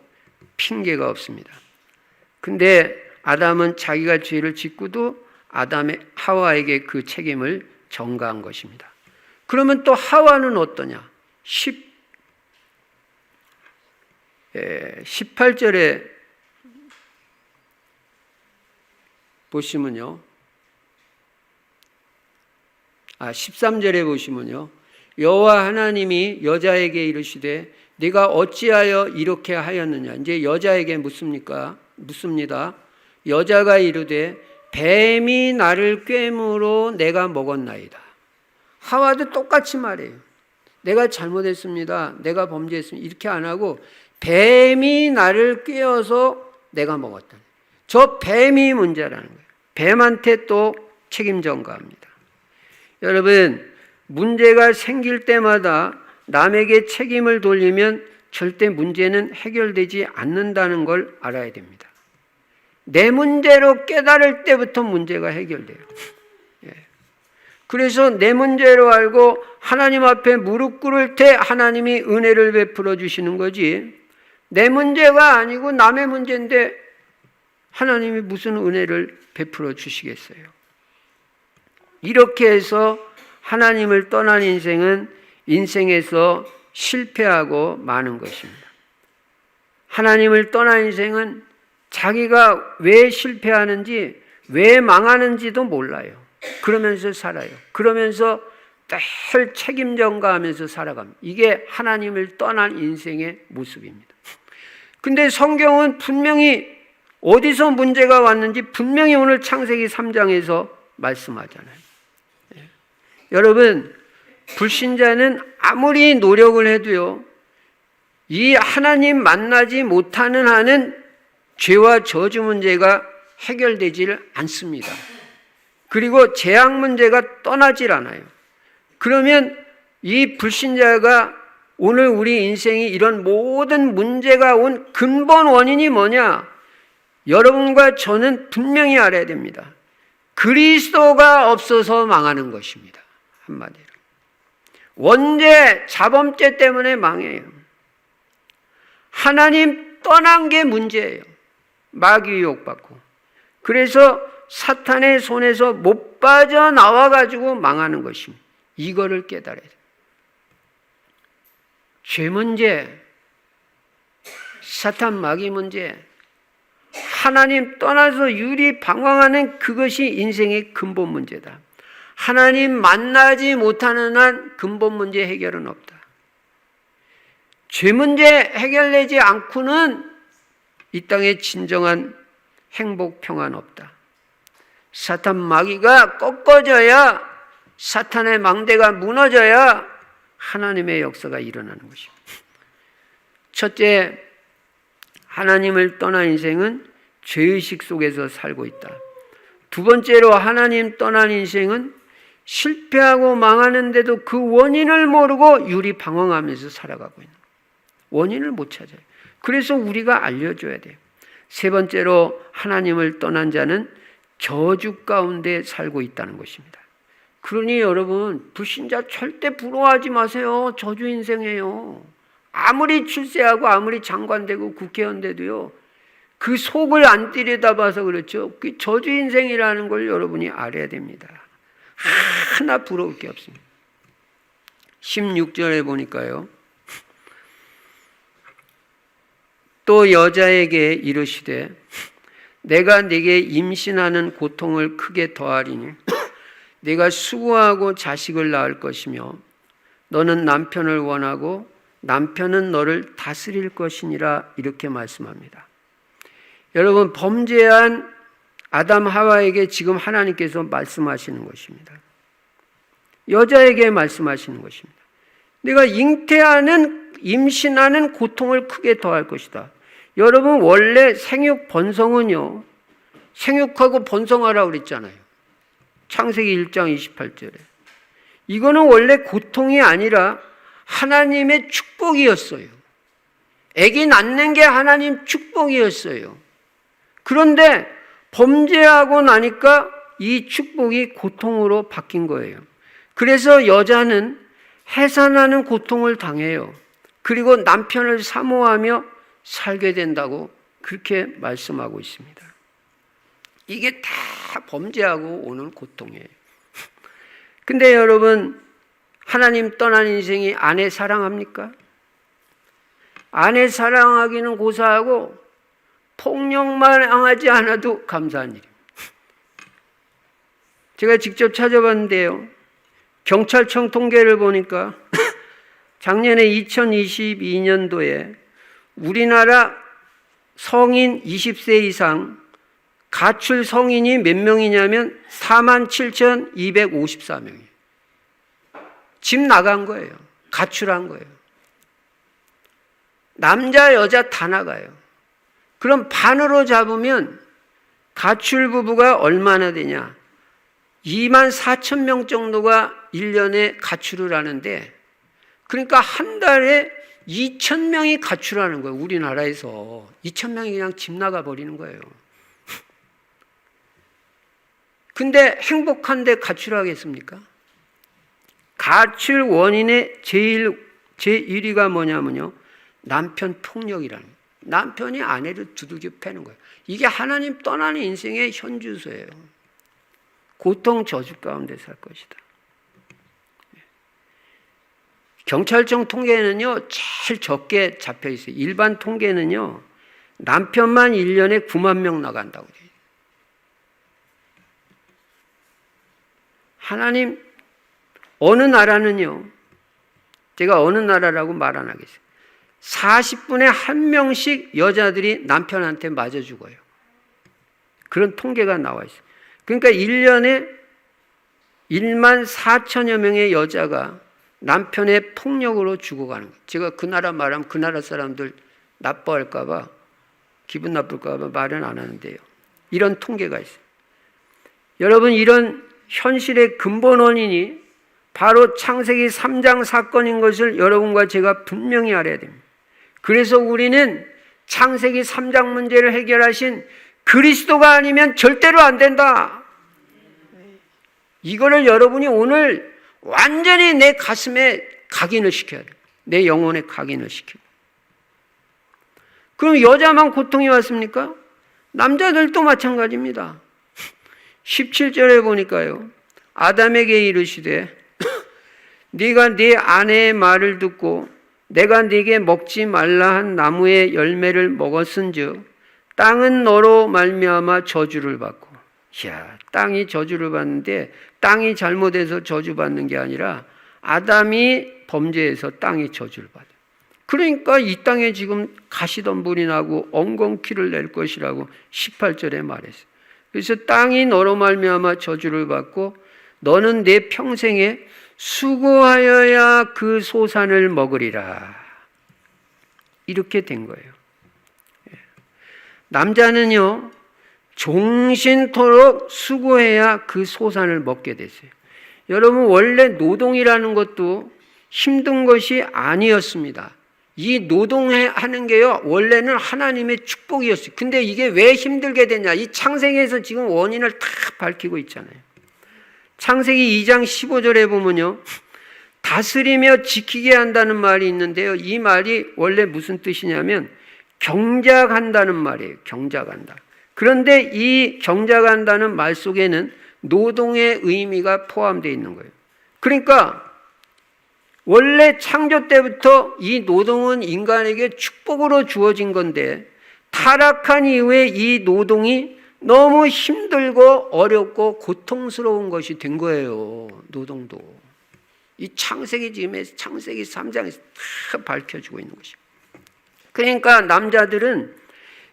S1: 핑계가 없습니다. 근데 아담은 자기가 죄를 짓고도 아담의 하와에게 그 책임을 전가한 것입니다. 그러면 또 하와는 어떠냐? 18절에 보시면요. 13절에 보시면요. 여호와 하나님이 여자에게 이르시되 네가 어찌하여 이렇게 하였느냐? 이제 여자에게 묻습니다. 여자가 이르되 뱀이 나를 꿰므로 내가 먹었나이다. 하와도 똑같이 말해요. 내가 잘못했습니다. 내가 범죄했습니다. 이렇게 안 하고 뱀이 나를 꿰어서 내가 먹었다. 저 뱀이 문제라는 거예요. 뱀한테 또 책임 전가합니다. 여러분, 문제가 생길 때마다 남에게 책임을 돌리면 절대 문제는 해결되지 않는다는 걸 알아야 됩니다. 내 문제로 깨달을 때부터 문제가 해결돼요. 그래서 내 문제로 알고 하나님 앞에 무릎 꿇을 때 하나님이 은혜를 베풀어 주시는 거지, 내 문제가 아니고 남의 문제인데 하나님이 무슨 은혜를 베풀어 주시겠어요? 이렇게 해서 하나님을 떠난 인생은 인생에서 실패하고 마는 것입니다. 하나님을 떠난 인생은 자기가 왜 실패하는지, 왜 망하는지도 몰라요. 그러면서 살아요. 그러면서 늘 책임 전가하면서 살아갑니다. 이게 하나님을 떠난 인생의 모습입니다. 근데 성경은 분명히 어디서 문제가 왔는지 분명히 오늘 창세기 3장에서 말씀하잖아요. 여러분, 불신자는 아무리 노력을 해도요, 이 하나님 만나지 못하는 한은 죄와 저주 문제가 해결되질 않습니다. 그리고 재앙 문제가 떠나질 않아요. 그러면 이 불신자가 오늘 우리 인생이 이런 모든 문제가 온 근본 원인이 뭐냐? 여러분과 저는 분명히 알아야 됩니다. 그리스도가 없어서 망하는 것입니다. 한마디로. 원죄, 자범죄 때문에 망해요. 하나님 떠난 게 문제예요. 마귀 유혹받고. 그래서 사탄의 손에서 못 빠져나와가지고 망하는 것입니다. 이거를 깨달아야 돼요. 죄 문제, 사탄 마귀 문제, 하나님 떠나서 유리방황하는 그것이 인생의 근본 문제다. 하나님 만나지 못하는 한 근본 문제 해결은 없다. 죄 문제 해결되지 않고는 이 땅에 진정한 행복, 평안 없다. 사탄 마귀가 꺾어져야, 사탄의 망대가 무너져야 하나님의 역사가 일어나는 것입니다. 첫째, 하나님을 떠난 인생은 죄의식 속에서 살고 있다. 두 번째로, 하나님 떠난 인생은 실패하고 망하는데도 그 원인을 모르고 유리방황하면서 살아가고 있는 거예요. 원인을 못 찾아요. 그래서 우리가 알려줘야 돼요. 세 번째로, 하나님을 떠난 자는 저주 가운데 살고 있다는 것입니다. 그러니 여러분, 불신자 절대 부러워하지 마세요. 저주 인생이에요. 아무리 출세하고 아무리 장관 되고 국회의원 돼도요, 그 속을 안 들여다봐서 그렇죠. 그 저주 인생이라는 걸 여러분이 알아야 됩니다. 하나 부러울 게 없습니다. 16절에 보니까요, 또 여자에게 이르시되 내가 네게 임신하는 고통을 크게 더하리니 네가 수고하고 자식을 낳을 것이며 너는 남편을 원하고 남편은 너를 다스릴 것이니라, 이렇게 말씀합니다. 여러분, 범죄한 아담 하와에게 지금 하나님께서 말씀하시는 것입니다. 여자에게 말씀하시는 것입니다. 네가 잉태하는, 임신하는 고통을 크게 더할 것이다. 여러분, 원래 생육 번성은요, 생육하고 번성하라고 그랬잖아요. 창세기 1장 28절에. 이거는 원래 고통이 아니라 하나님의 축복이었어요. 아기 낳는 게 하나님 축복이었어요. 그런데 범죄하고 나니까 이 축복이 고통으로 바뀐 거예요. 그래서 여자는 해산하는 고통을 당해요. 그리고 남편을 사모하며 살게 된다고 그렇게 말씀하고 있습니다. 이게 다 범죄하고 오는 고통이에요. 근데 여러분, 하나님 떠난 인생이 아내 사랑합니까? 아내 사랑하기는 고사하고 폭력만 당하지 않아도 감사한 일입니다. 제가 직접 찾아봤는데요, 경찰청 통계를 보니까 작년에 2022년도에 우리나라 성인 20세 이상 가출 성인이 몇 명이냐면 47,254명이에요. 집 나간 거예요. 가출한 거예요. 남자, 여자 다 나가요. 그럼 반으로 잡으면 가출 부부가 얼마나 되냐? 24,000명 정도가 1년에 가출을 하는데, 그러니까 한 달에 2,000명이 가출하는 거예요. 우리나라에서 2,000명이 그냥 집 나가 버리는 거예요. 근데 행복한데 가출하겠습니까? 가출 원인의 제1위가 뭐냐면요, 남편 폭력이라는 거예요. 남편이 아내를 두들겨 패는 거예요. 이게 하나님 떠나는 인생의 현주소예요. 고통 저주 가운데 살 것이다. 경찰청 통계는요, 제일 적게 잡혀 있어요. 일반 통계는요, 남편만 1년에 9만 명 나간다고 돼요. 하나님, 어느 나라는요, 제가 어느 나라라고 말 안 하겠어요. 40분에 1명씩 여자들이 남편한테 맞아 죽어요. 그런 통계가 나와 있어요. 그러니까 1년에 1만 4천여 명의 여자가 남편의 폭력으로 죽어가는 거예요. 제가 그 나라 말하면 그 나라 사람들 나빠할까봐, 기분 나쁠까봐 말은 안 하는데요. 이런 통계가 있어요. 여러분, 이런 현실의 근본 원인이 바로 창세기 3장 사건인 것을 여러분과 제가 분명히 알아야 됩니다. 그래서 우리는 창세기 3장 문제를 해결하신 그리스도가 아니면 절대로 안 된다. 이거를 여러분이 오늘 완전히 내 가슴에 각인을 시켜야 돼요. 내 영혼에 각인을 시켜요. 그럼 여자만 고통이 왔습니까? 남자들도 마찬가지입니다. 17절에 보니까요, 아담에게 이르시되 네가 네 아내의 말을 듣고 내가 네게 먹지 말라 한 나무의 열매를 먹었은즉 땅은 너로 말미암아 저주를 받고. 이야, 땅이 저주를 받는데 땅이 잘못해서 저주받는 게 아니라 아담이 범죄해서 땅이 저주를 받아요. 그러니까 이 땅에 지금 가시덤불이 나고 엉겅퀴를 낼 것이라고 18절에 말했어요. 그래서 땅이 너로 말미암아 저주를 받고 너는 내 평생에 수고하여야 그 소산을 먹으리라. 이렇게 된 거예요. 남자는요, 종신토록 수고해야 그 소산을 먹게 됐어요. 여러분, 원래 노동이라는 것도 힘든 것이 아니었습니다. 이 노동하는 게요, 원래는 하나님의 축복이었어요. 근데 이게 왜 힘들게 됐냐? 이 창세기에서 지금 원인을 다 밝히고 있잖아요. 창세기 2장 15절에 보면요, 다스리며 지키게 한다는 말이 있는데요, 이 말이 원래 무슨 뜻이냐면 경작한다는 말이에요. 경작한다. 그런데 이 경작한다는 말 속에는 노동의 의미가 포함되어 있는 거예요. 그러니까 원래 창조 때부터 이 노동은 인간에게 축복으로 주어진 건데 타락한 이후에 이 노동이 너무 힘들고 어렵고 고통스러운 것이 된 거예요. 노동도. 이 창세기 3장에서 다 밝혀주고 있는 것입니다. 그러니까 남자들은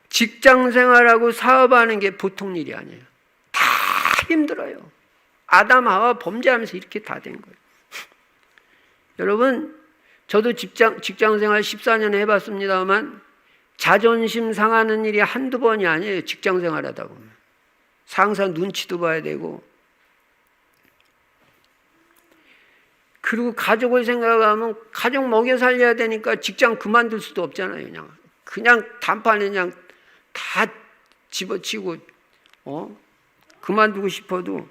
S1: 직장 생활하고 사업하는 게 보통 일이 아니에요. 다 힘들어요. 아담 하와 범죄하면서 이렇게 다 된 거예요. 여러분, 저도 직장 생활 14년 해봤습니다만 자존심 상하는 일이 한두 번이 아니에요. 직장 생활하다 보면. 상사 눈치도 봐야 되고, 그리고 가족을 생각하면 가족 먹여 살려야 되니까 직장 그만둘 수도 없잖아요. 그냥 단판에 그냥 다 집어치고 그만두고 싶어도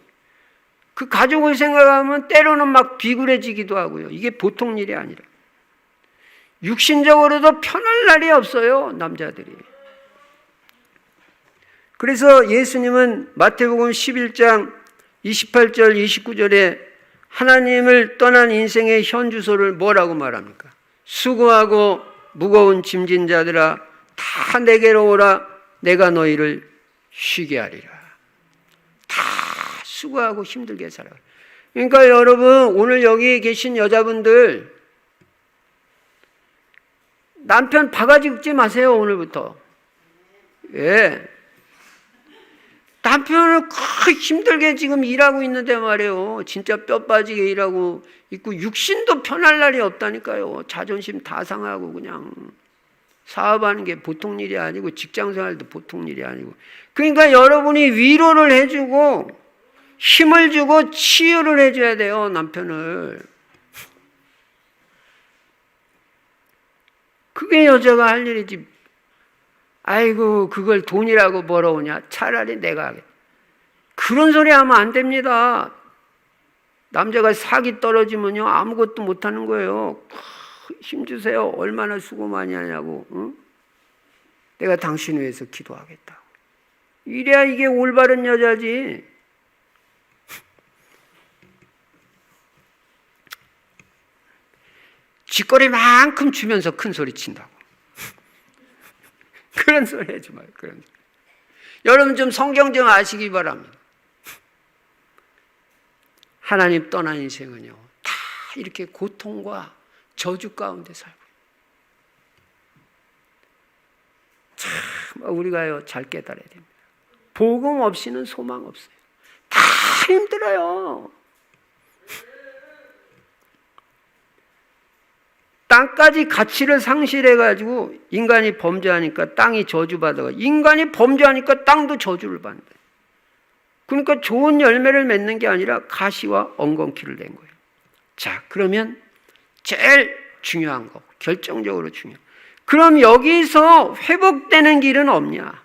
S1: 그 가족을 생각하면 때로는 막 비굴해지기도 하고요. 이게 보통 일이 아니라. 육신적으로도 편할 날이 없어요, 남자들이. 그래서 예수님은 마태복음 11장 28절 29절에 하나님을 떠난 인생의 현주소를 뭐라고 말합니까? 수고하고 무거운 짐진 자들아 다 내게로 오라 내가 너희를 쉬게 하리라. 다 수고하고 힘들게 살아. 그러니까 여러분, 오늘 여기 계신 여자분들 남편 바가지 긁지 마세요. 오늘부터. 예. 남편을 그 힘들게 지금 일하고 있는데 말이에요. 진짜 뼈 빠지게 일하고 있고 육신도 편할 날이 없다니까요. 자존심 다 상하고 그냥 사업하는 게 보통 일이 아니고 직장생활도 보통 일이 아니고. 그러니까 여러분이 위로를 해주고 힘을 주고 치유를 해줘야 돼요. 남편을. 그게 여자가 할 일이지. 아이고 그걸 돈이라고 벌어오냐. 차라리 내가 하겠다. 그런 소리 하면 안 됩니다. 남자가 사기 떨어지면요 아무것도 못하는 거예요. 힘주세요. 얼마나 수고 많이 하냐고. 응? 내가 당신 위해서 기도하겠다. 이래야 이게 올바른 여자지. 쥐꼬리만큼 주면서 큰 소리 친다고. 그런 소리 하지 마요. 그런 소리. 여러분 좀 성경 좀 아시기 바랍니다. 하나님 떠난 인생은요 다 이렇게 고통과 저주 가운데 살고, 참 우리가요 잘 깨달아야 됩니다. 복음 없이는 소망 없어요. 다 힘들어요. 땅까지 가치를 상실해가지고 인간이 범죄하니까 땅이 저주받아가, 인간이 범죄하니까 땅도 저주를 받는다. 그러니까 좋은 열매를 맺는 게 아니라 가시와 엉겅퀴를 낸 거예요. 자, 그러면 제일 중요한 거, 결정적으로 중요한, 그럼 여기서 회복되는 길은 없냐?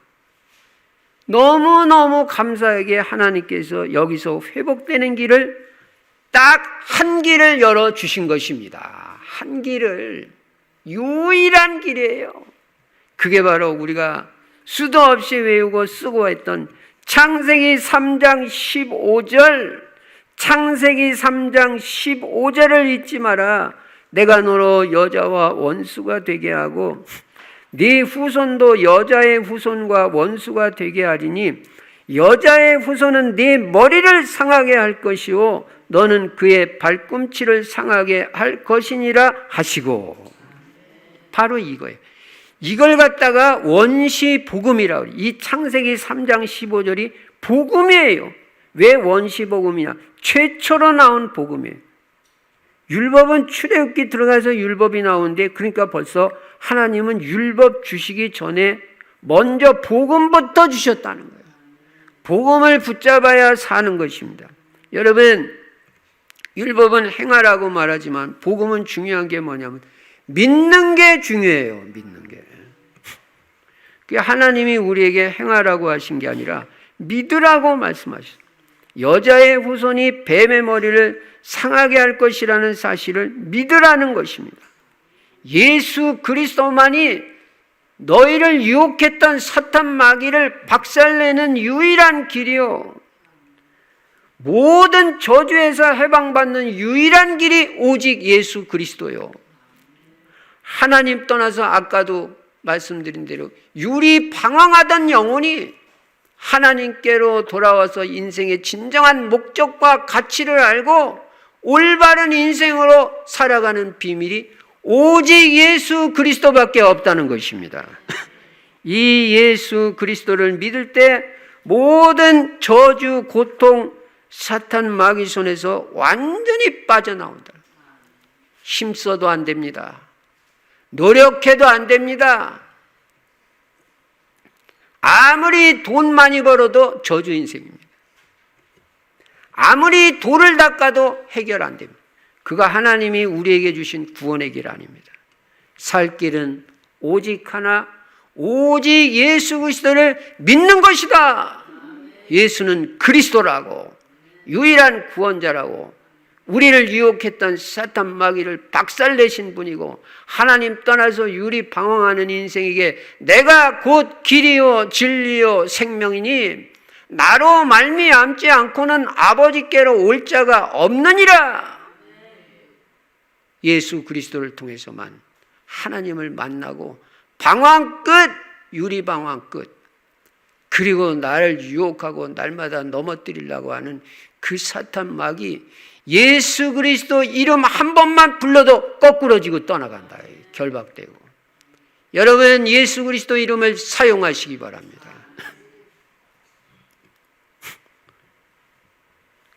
S1: 너무너무 감사하게 하나님께서 여기서 회복되는 길을 딱 한 길을 열어주신 것입니다. 한 길을, 유일한 길이에요. 그게 바로 우리가 수도 없이 외우고 쓰고 했던 창세기 3장 15절, 창세기 3장 15절을 잊지 마라. 내가 너로 여자와 원수가 되게 하고 네 후손도 여자의 후손과 원수가 되게 하리니 여자의 후손은 네 머리를 상하게 할 것이요 너는 그의 발꿈치를 상하게 할 것이니라 하시고. 바로 이거예요. 이걸 갖다가 원시 복음이라고 해요. 이 창세기 3장 15절이 복음이에요. 왜 원시 복음이냐? 최초로 나온 복음이에요. 율법은 출애굽기 들어가서 율법이 나오는데, 그러니까 벌써 하나님은 율법 주시기 전에 먼저 복음부터 주셨다는 거예요. 복음을 붙잡아야 사는 것입니다. 여러분, 율법은 행하라고 말하지만 복음은 중요한 게 뭐냐면 믿는 게 중요해요. 믿는 게. 하나님이 우리에게 행하라고 하신 게 아니라 믿으라고 말씀하셨어요. 여자의 후손이 뱀의 머리를 상하게 할 것이라는 사실을 믿으라는 것입니다. 예수 그리스도만이 너희를 유혹했던 사탄 마귀를 박살내는 유일한 길이요, 모든 저주에서 해방받는 유일한 길이 오직 예수 그리스도요. 하나님 떠나서 아까도 말씀드린 대로 유리 방황하던 영혼이 하나님께로 돌아와서 인생의 진정한 목적과 가치를 알고 올바른 인생으로 살아가는 비밀이 오직 예수 그리스도밖에 없다는 것입니다. 이 예수 그리스도를 믿을 때 모든 저주, 고통, 사탄 마귀 손에서 완전히 빠져나온다. 힘써도 안 됩니다. 노력해도 안 됩니다. 아무리 돈 많이 벌어도 저주 인생입니다. 아무리 돌을 닦아도 해결 안 됩니다. 그가 하나님이 우리에게 주신 구원의 길 아닙니다. 살 길은 오직 하나, 오직 예수 그리스도를 믿는 것이다. 예수는 그리스도라고, 유일한 구원자라고, 우리를 유혹했던 사탄 마귀를 박살내신 분이고, 하나님 떠나서 유리 방황하는 인생에게 내가 곧 길이요 진리요 생명이니 나로 말미암지 않고는 아버지께로 올 자가 없느니라. 예수 그리스도를 통해서만 하나님을 만나고 방황 끝, 유리 방황 끝, 그리고 나를 유혹하고 날마다 넘어뜨리려고 하는 그 사탄 마귀, 예수 그리스도 이름 한 번만 불러도 거꾸러지고 떠나간다. 결박되고. 여러분, 예수 그리스도 이름을 사용하시기 바랍니다.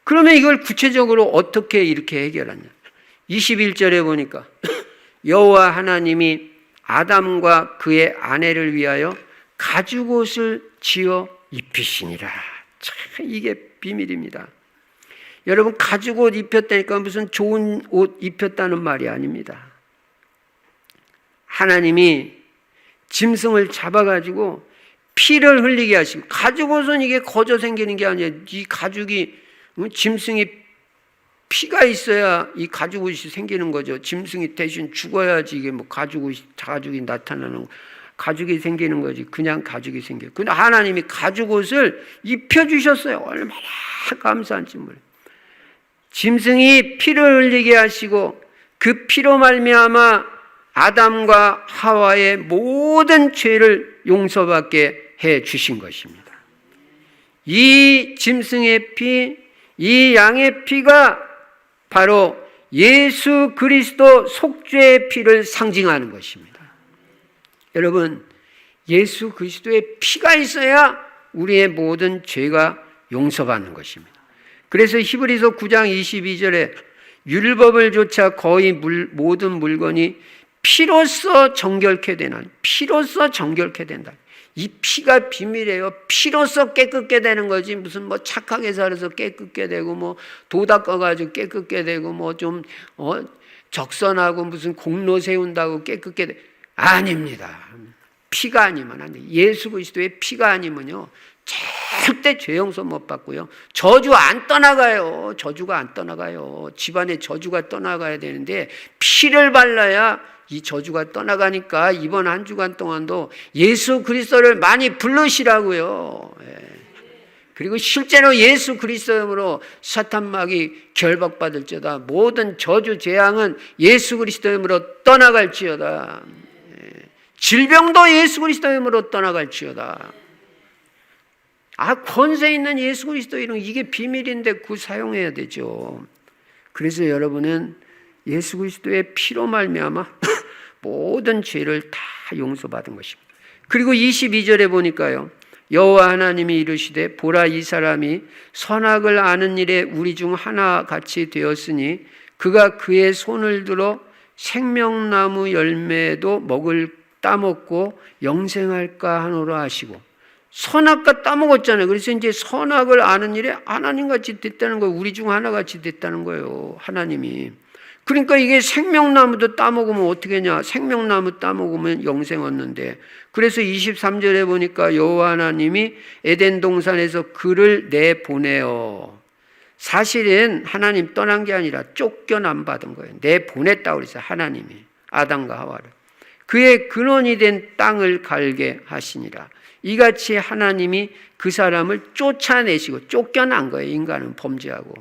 S1: 그러면 이걸 구체적으로 어떻게 이렇게 해결하냐? 21절에 보니까 여호와 하나님이 아담과 그의 아내를 위하여 가죽옷을 지어 입히시니라. 참 이게 비밀입니다. 여러분, 가죽옷 입혔다니까 무슨 좋은 옷 입혔다는 말이 아닙니다. 하나님이 짐승을 잡아가지고 피를 흘리게 하시고, 가죽옷은 이게 거저 생기는 게 아니에요. 이 가죽이, 짐승이 피가 있어야 이 가죽옷이 생기는 거죠. 짐승이 대신 죽어야지 이게 뭐 가죽이 나타나는, 가죽이 생기는 거지. 그냥 가죽이 생겨요. 근데 하나님이 가죽옷을 입혀주셨어요. 얼마나 감사한지 몰라요. 짐승이 피를 흘리게 하시고 그 피로 말미암아 아담과 하와의 모든 죄를 용서받게 해 주신 것입니다. 이 짐승의 피, 이 양의 피가 바로 예수 그리스도 속죄의 피를 상징하는 것입니다. 여러분, 예수 그리스도의 피가 있어야 우리의 모든 죄가 용서받는 것입니다. 그래서 히브리서 9장 22절에 율법을 조차 거의 모든 물건이 피로써 정결케 되는, 피로써 정결케 된다. 이 피가 비밀이에요. 피로써 깨끗게 되는 거지. 무슨 뭐 착하게 살아서 깨끗게 되고, 뭐 도 닦아가지고 깨끗게 되고, 뭐 좀 적선하고 무슨 공로 세운다고 깨끗게 돼. 아닙니다. 피가 아니면 안 돼. 예수 그리스도의 피가 아니면요, 절대 죄 용서 못 받고요, 저주 안 떠나가요. 저주가 안 떠나가요. 집안에 저주가 떠나가야 되는데 피를 발라야 이 저주가 떠나가니까 이번 한 주간 동안도 예수 그리스도를 많이 부르시라고요. 그리고 실제로 예수 그리스도로 사탄막이 결박받을지어다. 모든 저주 재앙은 예수 그리스도로 떠나갈지어다. 질병도 예수 그리스도로 떠나갈지어다. 권세 있는 예수 그리스도 이름, 이게 비밀인데 그 사용해야 되죠. 그래서 여러분은 예수 그리스도의 피로 말미암아 모든 죄를 다 용서받은 것입니다. 그리고 22절에 보니까요, 여호와 하나님이 이르시되 보라, 이 사람이 선악을 아는 일에 우리 중 하나같이 되었으니 그가 그의 손을 들어 생명나무 열매도 따먹고 영생할까 하노라 하시고. 선악과 따먹었잖아요. 그래서 이제 선악을 아는 일에 하나님같이 됐다는 거예요. 우리 중 하나같이 됐다는 거예요, 하나님이. 그러니까 이게 생명나무도 따먹으면 어떻게 하냐. 생명나무 따먹으면 영생 얻는데, 그래서 23절에 보니까 여호와 하나님이 에덴 동산에서 그를 내보내어, 사실은 하나님 떠난 게 아니라 쫓겨남 받은 거예요. 내보냈다고 그랬어요, 하나님이 아담과 하와를. 그의 근원이 된 땅을 갈게 하시니라. 이같이 하나님이 그 사람을 쫓아내시고, 쫓겨난 거예요. 인간은 범죄하고.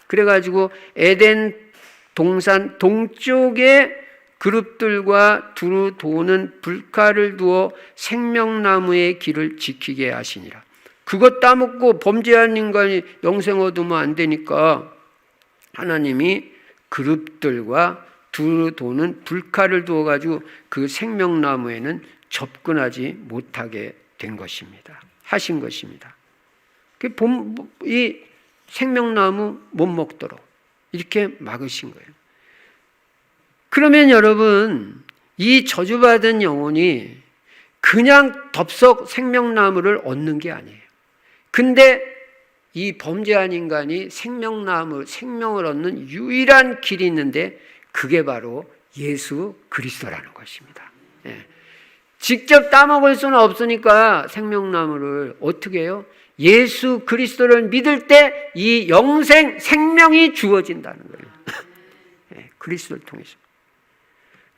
S1: 그래가지고 에덴 동산 동쪽에 그룹들과 두루 도는 불칼을 두어 생명나무의 길을 지키게 하시니라. 그것 따먹고 범죄한 인간이 영생 얻으면 안 되니까 하나님이 그룹들과 두루 도는 불칼을 두어가지고 그 생명나무에는 접근하지 못하게 된 것입니다. 하신 것입니다. 이 생명나무 못 먹도록 이렇게 막으신 거예요. 그러면 여러분, 이 저주받은 영혼이 그냥 덥석 생명나무를 얻는 게 아니에요. 근데 이 범죄한 인간이 생명을 얻는 유일한 길이 있는데 그게 바로 예수 그리스도라는 것입니다. 직접 따먹을 수는 없으니까 생명나무를 어떻게 해요? 예수 그리스도를 믿을 때 이 생명이 주어진다는 거예요. 그리스도를 통해서.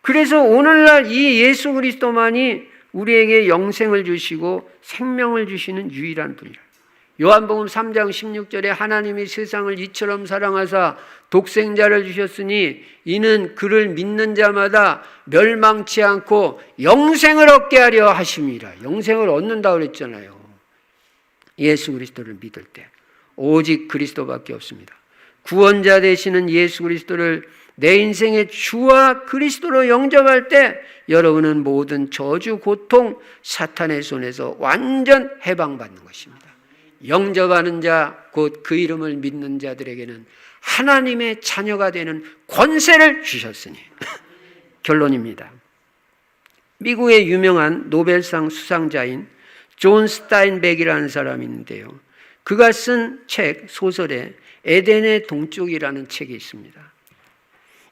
S1: 그래서 오늘날 이 예수 그리스도만이 우리에게 영생을 주시고 생명을 주시는 유일한 분이라. 요한복음 3장 16절에 하나님이 세상을 이처럼 사랑하사 독생자를 주셨으니 이는 그를 믿는 자마다 멸망치 않고 영생을 얻게 하려 하심이라. 영생을 얻는다고 그랬잖아요. 예수 그리스도를 믿을 때. 오직 그리스도밖에 없습니다. 구원자 되시는 예수 그리스도를 내 인생의 주와 그리스도로 영접할 때 여러분은 모든 저주, 고통, 사탄의 손에서 완전 해방받는 것입니다. 영접하는 자, 곧 그 이름을 믿는 자들에게는 하나님의 자녀가 되는 권세를 주셨으니. 결론입니다. 미국의 유명한 노벨상 수상자인 존 스타인백이라는 사람이 있는데요, 그가 쓴 책, 소설에 에덴의 동쪽이라는 책이 있습니다.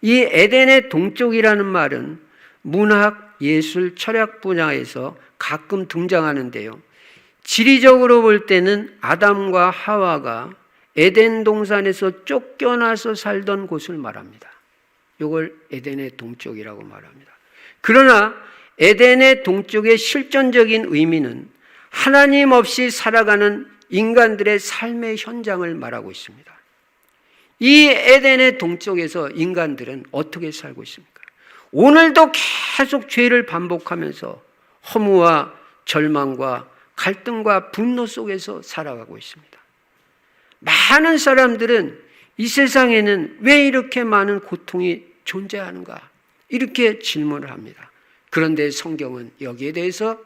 S1: 이 에덴의 동쪽이라는 말은 문학, 예술, 철학 분야에서 가끔 등장하는데요, 지리적으로 볼 때는 아담과 하와가 에덴 동산에서 쫓겨나서 살던 곳을 말합니다. 이걸 에덴의 동쪽이라고 말합니다. 그러나 에덴의 동쪽의 실존적인 의미는 하나님 없이 살아가는 인간들의 삶의 현장을 말하고 있습니다. 이 에덴의 동쪽에서 인간들은 어떻게 살고 있습니까? 오늘도 계속 죄를 반복하면서 허무와 절망과 갈등과 분노 속에서 살아가고 있습니다. 많은 사람들은 이 세상에는 왜 이렇게 많은 고통이 존재하는가? 이렇게 질문을 합니다. 그런데 성경은 여기에 대해서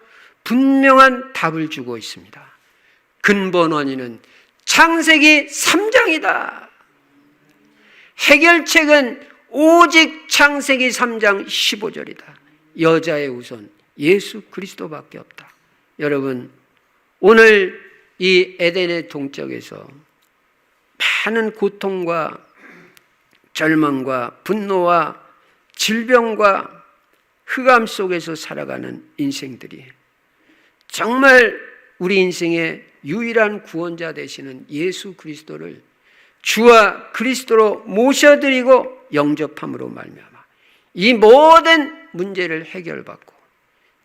S1: 분명한 답을 주고 있습니다. 근본 원인은 창세기 3장이다. 해결책은 오직 창세기 3장 15절이다. 여자의 우선 예수 그리스도밖에 없다. 여러분, 오늘 이 에덴의 동쪽에서 많은 고통과 절망과 분노와 질병과 흑암 속에서 살아가는 인생들이 정말 우리 인생의 유일한 구원자 되시는 예수 그리스도를 주와 그리스도로 모셔드리고 영접함으로 말미암아 이 모든 문제를 해결받고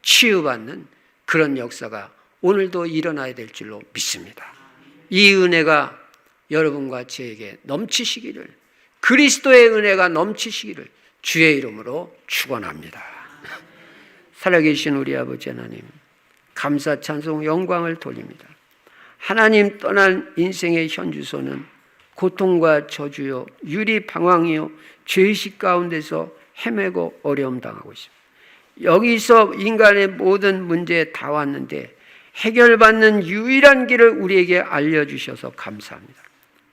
S1: 치유받는 그런 역사가 오늘도 일어나야 될 줄로 믿습니다. 이 은혜가 여러분과 저에게 넘치시기를, 그리스도의 은혜가 넘치시기를 주의 이름으로 축원합니다. 살아계신 우리 아버지 하나님, 감사 찬송 영광을 돌립니다. 하나님 떠난 인생의 현주소는 고통과 저주요 유리 방황이요 죄의식 가운데서 헤매고 어려움 당하고 있습니다. 여기서 인간의 모든 문제에 다 왔는데 해결받는 유일한 길을 우리에게 알려주셔서 감사합니다.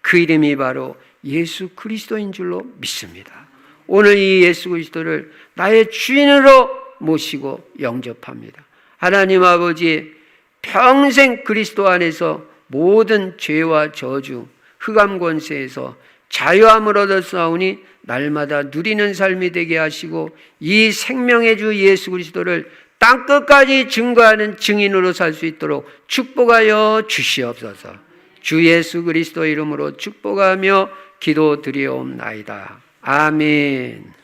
S1: 그 이름이 바로 예수 그리스도인 줄로 믿습니다. 오늘 이 예수 그리스도를 나의 주인으로 모시고 영접합니다. 하나님 아버지, 평생 그리스도 안에서 모든 죄와 저주, 흑암 권세에서 자유함을 얻었사오니 날마다 누리는 삶이 되게 하시고 이 생명의 주 예수 그리스도를 땅끝까지 증거하는 증인으로 살 수 있도록 축복하여 주시옵소서. 주 예수 그리스도 이름으로 축복하며 기도드리옵나이다. 아멘.